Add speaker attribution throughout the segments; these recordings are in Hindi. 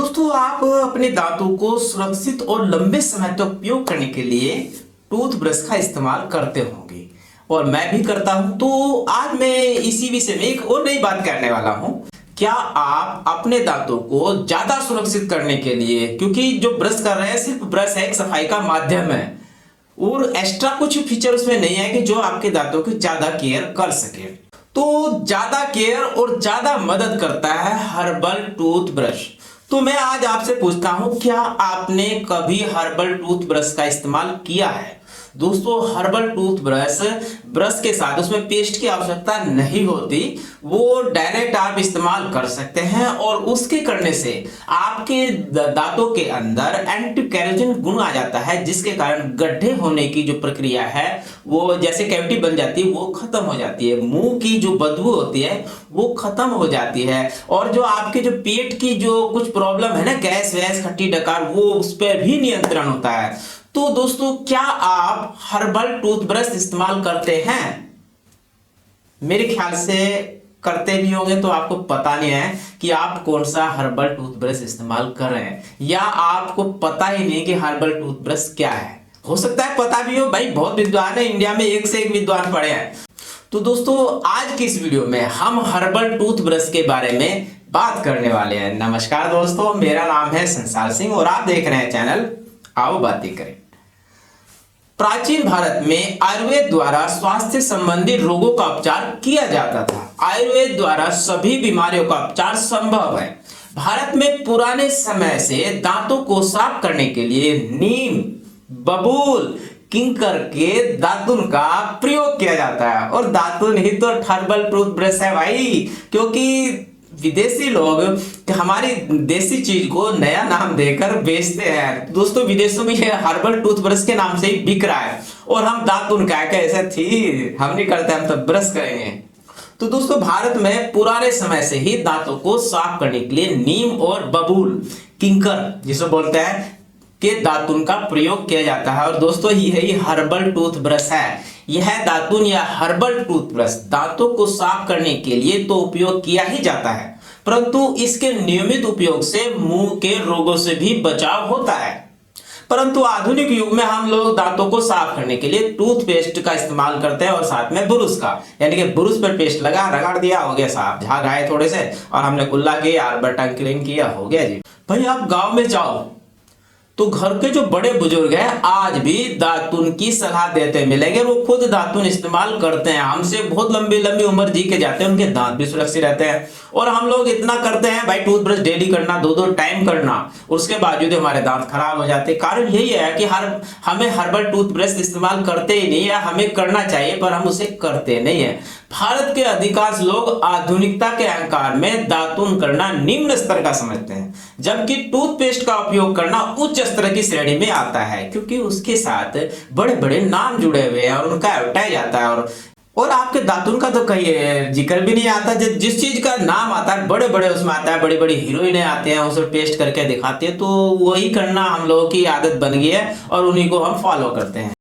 Speaker 1: दोस्तों, आप अपने दांतों को सुरक्षित और लंबे समय तक उपयोग करने के लिए टूथब्रश का इस्तेमाल करते होंगे और मैं भी करता हूं। तो आज मैं इसी विषय में एक और नई बात करने वाला हूं। क्या आप अपने दांतों को ज्यादा सुरक्षित करने के लिए, क्योंकि जो ब्रश कर रहे हैं सिर्फ ब्रश है, एक सफाई का माध्यम है और एक्स्ट्रा कुछ फीचर उसमें नहीं है कि जो आपके दांतों की ज्यादा केयर कर सके, तो ज्यादा केयर और ज्यादा मदद करता है हर्बल टूथब्रश। तो मैं आज आपसे पूछता हूं, क्या आपने कभी हर्बल टूथब्रश का इस्तेमाल किया है? दोस्तों, हर्बल टूथब्रश ब्रश के साथ उसमें पेस्ट की आवश्यकता नहीं होती, वो डायरेक्ट आप इस्तेमाल कर सकते हैं और उसके करने से आपके दांतों के अंदर एंटी कैरोसिन गुण आ जाता है, जिसके कारण गड्ढे होने की जो प्रक्रिया है, वो जैसे कैविटी बन जाती है, वो खत्म हो जाती है। मुंह की जो बदबू होती है वो खत्म हो जाती है और जो आपके जो पेट की जो कुछ प्रॉब्लम है ना, गैस वैस खट्टी डकार, वो उस पर भी नियंत्रण होता है। तो दोस्तों, क्या आप हर्बल टूथब्रश इस्तेमाल करते हैं? मेरे ख्याल से करते भी होंगे, तो आपको पता नहीं है कि आप कौन सा हर्बल टूथब्रश इस्तेमाल कर रहे हैं, या आपको पता ही नहीं कि हर्बल टूथब्रश क्या है। हो सकता है पता भी हो, भाई बहुत विद्वान है इंडिया में, एक से एक विद्वान पड़े हैं। तो दोस्तों, आज की इस वीडियो में हम हर्बल टूथब्रश के बारे में बात करने वाले हैं। नमस्कार दोस्तों, मेरा नाम है संसार सिंह और आप देख रहे हैं चैनल आओ बातें करें। प्राचीन भारत में आयुर्वेद द्वारा स्वास्थ्य संबंधी रोगों का उपचार किया जाता था। आयुर्वेद द्वारा सभी बीमारियों का उपचार संभव है। भारत में पुराने समय से दांतों को साफ करने के लिए नीम, बबूल, किंकर के दातुन का प्रयोग किया जाता है। और दातुन ही तो हर्बल टूथब्रश है भाई, क्योंकि विदेशी लोग हमारी देसी चीज को नया नाम देकर बेचते हैं। दोस्तों, विदेशों में ये हर्बल टूथब्रश के नाम से ही बिक रहा है और हम दातुन कह के ऐसे थी हम नहीं करते, हम तो ब्रश करेंगे। तो दोस्तों, भारत में पुराने समय से ही दांतों को साफ करने के लिए नीम और बबूल, किंकर जिसे बोलते हैं, के दातुन का प्रयोग किया जाता है। और दोस्तों, यही हर्बल टूथब्रश है। यह दातुन या हर्बल टूथब्रश दांतों को साफ करने के लिए तो उपयोग किया ही जाता है, परंतु इसके नियमित उपयोग से मुंह के रोगों से भी बचाव होता है। परंतु आधुनिक युग में हम लोग दांतों को साफ करने के लिए टूथपेस्ट का इस्तेमाल करते हैं और साथ में ब्रुश का, यानी कि ब्रुश पर पेस्ट लगा, रगड़ दिया, हो गया साफ। झाग आए थोड़े से और हमने कुल्ला किया, बटन क्लीन किया, हो गया जी। भाई, आप गाँव में जाओ तो घर के जो बड़े बुजुर्ग हैं आज भी दातुन की सलाह देते मिलेंगे। वो खुद दातुन इस्तेमाल करते हैं, हमसे बहुत लंबी लंबी उम्र जी के जाते हैं, उनके दांत भी सुरक्षित रहते हैं। और हम लोग इतना करते हैं भाई, टूथब्रश डेली करना, दो टाइम करना, उसके बावजूद हमारे दांत खराब हो जाते हैं। कारण यही है कि हमें हर्बल टूथब्रश इस्तेमाल करते ही नहीं है। हमें करना चाहिए पर हम उसे करते नहीं है। भारत के अधिकांश लोग आधुनिकता के अहंकार में दातुन करना निम्न स्तर का समझते हैं, जबकि टूथपेस्ट का उपयोग करना उच्च स्तर की श्रेणी में आता है, क्योंकि उसके साथ बड़े बड़े नाम जुड़े हुए हैं और उनका एडवर्टाइज आता है। और आपके दातुन का तो कहीं जिक्र भी नहीं आता। जिस चीज का नाम आता है बड़े बड़े उसमें आता है, बड़ी बड़ी हीरोइनें आते हैं, उसे पेस्ट करके दिखाते हैं। तो वही करना हम लोगों की आदत बन गई है और उन्हीं को हम फॉलो करते हैं।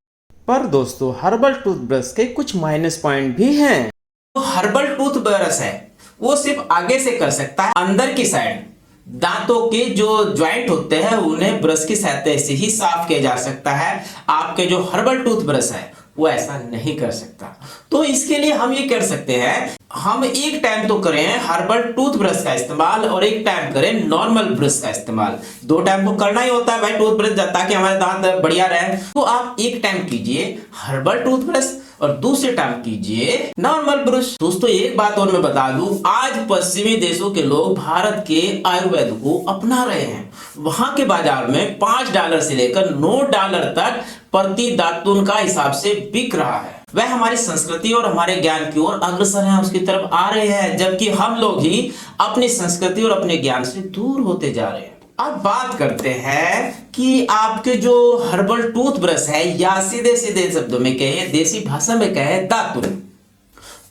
Speaker 1: पर दोस्तों, हर्बल टूथब्रश के कुछ माइनस पॉइंट भी हैं। तो हर्बल टूथब्रश है वो सिर्फ आगे से कर सकता है, अंदर की साइड दांतों के जो ज्वाइंट होते हैं उन्हें ब्रश की सहायता से ही साफ किया जा सकता है। आपके जो हर्बल टूथब्रश है वो ऐसा नहीं कर सकता। तो इसके लिए हम ये कर सकते हैं, हम एक टाइम तो करें हर्बल टूथब्रश का इस्तेमाल और एक टाइम करें नॉर्मल ब्रश का इस्तेमाल। दो टाइम तो करना ही होता है भाई टूथब्रश, ताकि हमारे दांत बढ़िया रहे। तो आप एक टाइम कीजिए हर्बल टूथब्रश और दूसरे टाइम कीजिए नॉर्मल ब्रश। दोस्तों, एक बात और मैं बता दूं, आज पश्चिमी देशों के लोग भारत के आयुर्वेद को अपना रहे हैं। वहां के बाजार में $5 से लेकर $9 तक प्रति दातुन का हिसाब से बिक रहा है। वह हमारी संस्कृति और हमारे ज्ञान की ओर अग्रसर है, उसकी तरफ आ रहे हैं, जबकि हम लोग ही अपनी संस्कृति और अपने ज्ञान से दूर होते जा रहे हैं। अब बात करते हैं कि आपके जो हर्बल टूथब्रश है, या सीधे सीधे शब्दों में कहे, देसी भाषा में कहे, दातुन।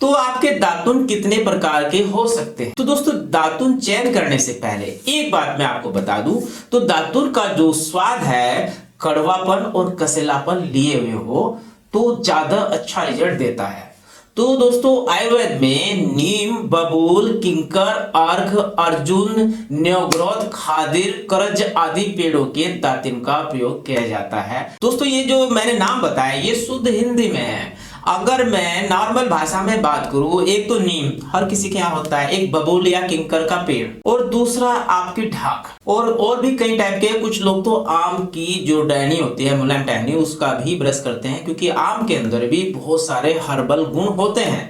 Speaker 1: तो आपके दातुन कितने प्रकार के हो सकते हैं? तो दोस्तों, दातुन चयन करने से पहले एक बात मैं आपको बता दूं, तो दातुन का जो स्वाद है, कड़वापन और कसेलापन लिए हुए हो तो ज्यादा अच्छा रिजल्ट देता है। तो दोस्तों आयुर्वेद में नीम, बबूल, किंकर, अर्घ, अर्जुन, न्योग्रोध, खादिर, करज आदि पेड़ों के दातिन का प्रयोग किया जाता है। दोस्तों ये जो मैंने नाम बताया ये शुद्ध हिंदी में है। अगर मैं नॉर्मल भाषा में बात करूं, एक तो नीम हर किसी के यहाँ होता है, एक बबूल या किंकर का पेड़, और दूसरा आपकी ढाक, और भी कई टाइप के। कुछ लोग तो आम की जो टहनी होती है, मुलायम टहनी, उसका भी ब्रश करते हैं, क्योंकि आम के अंदर भी बहुत सारे हर्बल गुण होते हैं।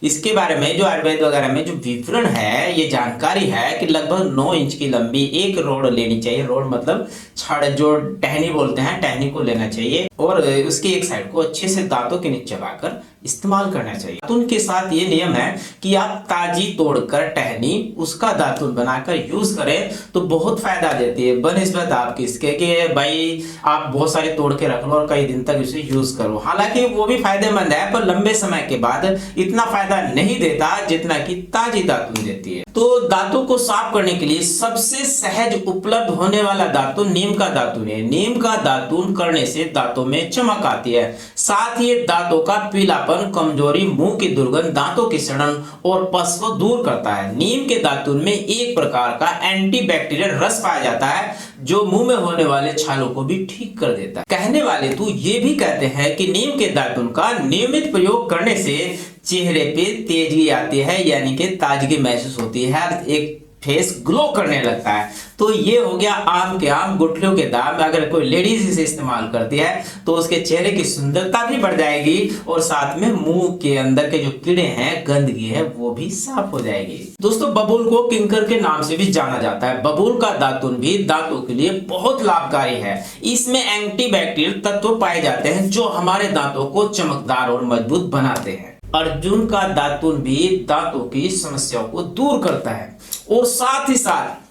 Speaker 1: इसके बारे में जो आयुर्वेद वगैरह में जो विवरण है, ये जानकारी है कि लगभग 9 इंच की लंबी एक रोड लेनी चाहिए। रोड मतलब छड़, जो टहनी बोलते हैं, टहनी को लेना चाहिए और उसकी एक साइड को अच्छे से दांतों के नीचे चबाकर इस्तेमाल करना चाहिए। दातुन के साथ ये नियम है कि आप ताजी तोड़कर टहनी उसका दातुन बनाकर यूज करें तो बहुत फायदा देती है बनिस्बत आपकी इसके कि भाई आप बहुत सारे तोड़ के रख लो और कई दिन तक उसे यूज करो। हालांकि वो भी फायदेमंद है, पर लंबे समय के बाद इतना फायदा नहीं देता जितना कि ताजी दातुन देती है। तो दांतों को साफ करने के लिए सबसे सहज उपलब्ध होने वाला दातुन नीम का दातुन है। नीम का दातुन करने से दांतों में चमक आती है, साथ ही दांतों का पीलापन, कमजोरी, मुंह की दुर्गंध, दांतों की सड़न और पस को दूर करता है। नीम के दातुन में एक प्रकार का एंटीबैक्टीरियल रस पाया जाता है जो मुंह में होने वाले छालों को भी ठीक कर देता है। कहने वाले तो ये भी कहते हैं कि नीम के दातुन का नियमित प्रयोग करने से चेहरे पे तेजी आती है, यानी कि ताजगी महसूस होती है, एक फेस ग्लो करने लगता है। तो ये हो गया आम के आम गुठलियों के दाम। अगर कोई लेडीज इसे इस्तेमाल करती है तो उसके चेहरे की सुंदरता भी बढ़ जाएगी और साथ में मुंह के अंदर के जो कीड़े हैं, गंदगी है, वो भी साफ हो जाएगी। दोस्तों बबूल को किंकर के नाम से भी जाना जाता है। बबूल का दातुन भी दांतों के लिए बहुत लाभकारी है। इसमें एंटीबैक्टीरियल तत्व पाए जाते हैं जो हमारे दांतों को चमकदार और मजबूत बनाते हैं। अर्जुन का दातुन भी दांतों की समस्याओं को दूर करता है और साथ ही साथ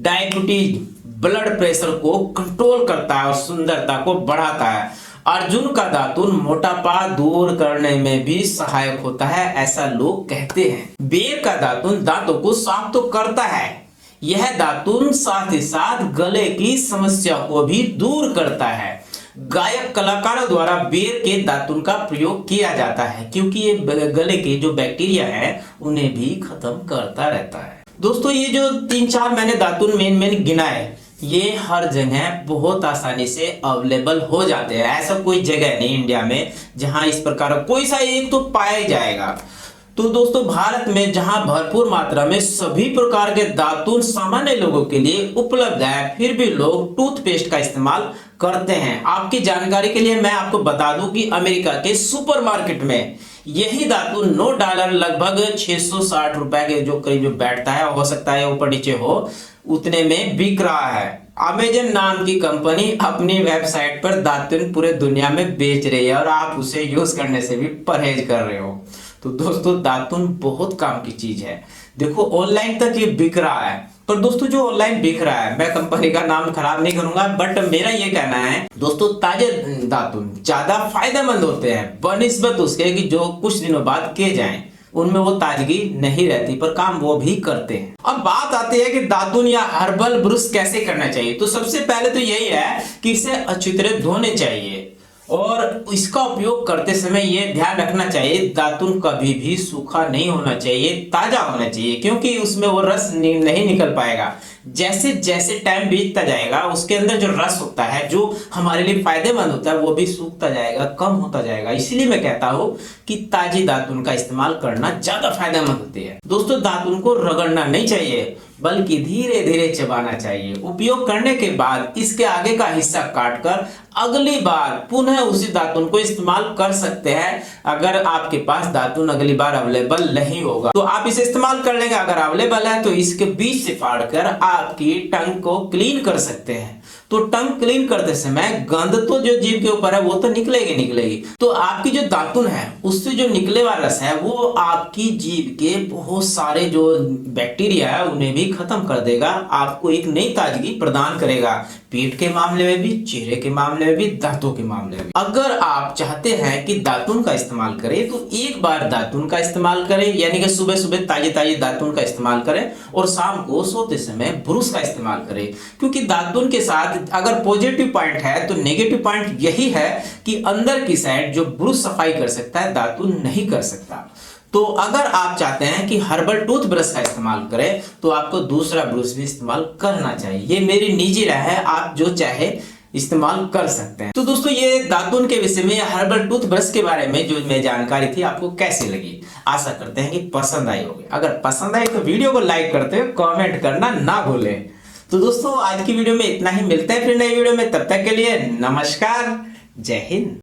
Speaker 1: डायबिटीज, ब्लड प्रेशर को कंट्रोल करता है और सुंदरता को बढ़ाता है। अर्जुन का दातुन मोटापा दूर करने में भी सहायक होता है, ऐसा लोग कहते हैं। बेर का दातुन दांतों को साफ तो करता है, यह दातुन साथ ही साथ गले की समस्या को भी दूर करता है। गायक कलाकारों द्वारा बेर के दातुन का प्रयोग किया जाता है क्योंकि ये गले के जो बैक्टीरिया है उन्हें भी खत्म करता रहता है। दोस्तों ये जो 3-4 मैंने दातुन मेन गिनाए, ये हर जगह बहुत आसानी से अवेलेबल हो जाते हैं। ऐसा कोई जगह नहीं इंडिया में जहां इस प्रकार कोई सा एक तो पाया जाएगा। तो दोस्तों भारत में जहां भरपूर मात्रा में सभी प्रकार के दातुन सामान्य लोगों के लिए उपलब्ध है, फिर भी लोग टूथपेस्ट का इस्तेमाल करते हैं। आपकी जानकारी के लिए मैं आपको बता दूं कि अमेरिका के सुपरमार्केट में यही दातुन $9 लगभग 660 रुपए के जो करीब बैठता है, हो सकता है ऊपर नीचे हो, उतने में बिक रहा है। अमेजन नाम की कंपनी अपनी वेबसाइट पर दातुन पूरे दुनिया में बेच रही है और आप उसे यूज करने से भी परहेज कर रहे हो। तो दोस्तों दातुन बहुत काम की चीज है। देखो ऑनलाइन तक ये बिक रहा है, पर दोस्तों जो ऑनलाइन बिक रहा है, मैं कंपनी का नाम खराब नहीं करूंगा, बट मेरा ये कहना है दोस्तों ताजे दातुन ज्यादा फायदेमंद होते हैं बनिस्बत उसके कि जो कुछ दिनों बाद किए जाएं, उनमें वो ताजगी नहीं रहती, पर काम वो भी करते हैं। अब बात आती है कि दातुन या हर्बल ब्रश कैसे करना चाहिए। तो सबसे पहले तो यही है कि इसे अच्छी तरह धोने चाहिए और इसका उपयोग करते समय यह ध्यान रखना चाहिए दातुन कभी भी सूखा नहीं होना चाहिए, ताजा होना चाहिए, क्योंकि उसमें वो रस नहीं निकल पाएगा। जैसे जैसे टाइम बीतता जाएगा उसके अंदर जो रस होता है जो हमारे लिए फायदेमंद होता है वो भी सूखता जाएगा, कम होता जाएगा। इसलिए मैं कहता हूं कि ताजी दातुन का इस्तेमाल करना ज्यादा फायदेमंद होती है। दोस्तों दातुन को रगड़ना नहीं चाहिए बल्कि धीरे धीरे चबाना चाहिए। उपयोग करने के बाद इसके आगे का हिस्सा काटकर अगली बार पुनः उसी दातुन को इस्तेमाल कर सकते हैं। अगर आपके पास दातुन अगली बार अवेलेबल नहीं होगा तो आप इसे इस्तेमाल कर लेंगे, अगर अवेलेबल है तो इसके बीच से फाड़कर आपकी टंग को क्लीन कर सकते हैं। तो टंग क्लीन करते समय गंध तो जो जीभ के ऊपर है वो तो निकलेगी, तो आपकी जो दातुन है उससे जो निकले वाला रस है वो आपकी जीभ के बहुत सारे जो बैक्टीरिया है उन्हें भी खत्म कर देगा, आपको एक नई ताजगी प्रदान करेगा, पेट के मामले में भी, चेहरे के मामले में भी, दांतों के मामले में भी। अगर आप चाहते हैं कि दातुन का इस्तेमाल करें तो एक बार दातुन का इस्तेमाल करें, यानी कि सुबह सुबह ताजे दातुन का इस्तेमाल करें और शाम को सोते समय ब्रश का इस्तेमाल करें, क्योंकि दातुन के साथ अगर पॉजिटिव पॉइंट है तो नेगेटिव पॉइंट यही है कि अंदर की साइड जो ब्रश सफाई कर सकता है दातुन नहीं कर सकता। तो अगर आप चाहते हैं कि हर्बल टूथब्रश का इस्तेमाल करें तो आपको दूसरा ब्रश भी इस्तेमाल करना चाहिए। ये मेरी निजी राय है, आप जो चाहे इस्तेमाल कर सकते हैं। तो दोस्तों ये दातुन के विषय में हर्बल टूथब्रश के बारे में जो मैं जानकारी थी आपको कैसी लगी, आशा करते हैं कि पसंद आई होगी। अगर पसंद आई तो वीडियो को लाइक करते हुए कमेंट करना ना भूलें। तो दोस्तों आज की वीडियो में इतना ही, मिलते हैं फिर नई वीडियो में, तब तक के लिए नमस्कार, जय हिंद।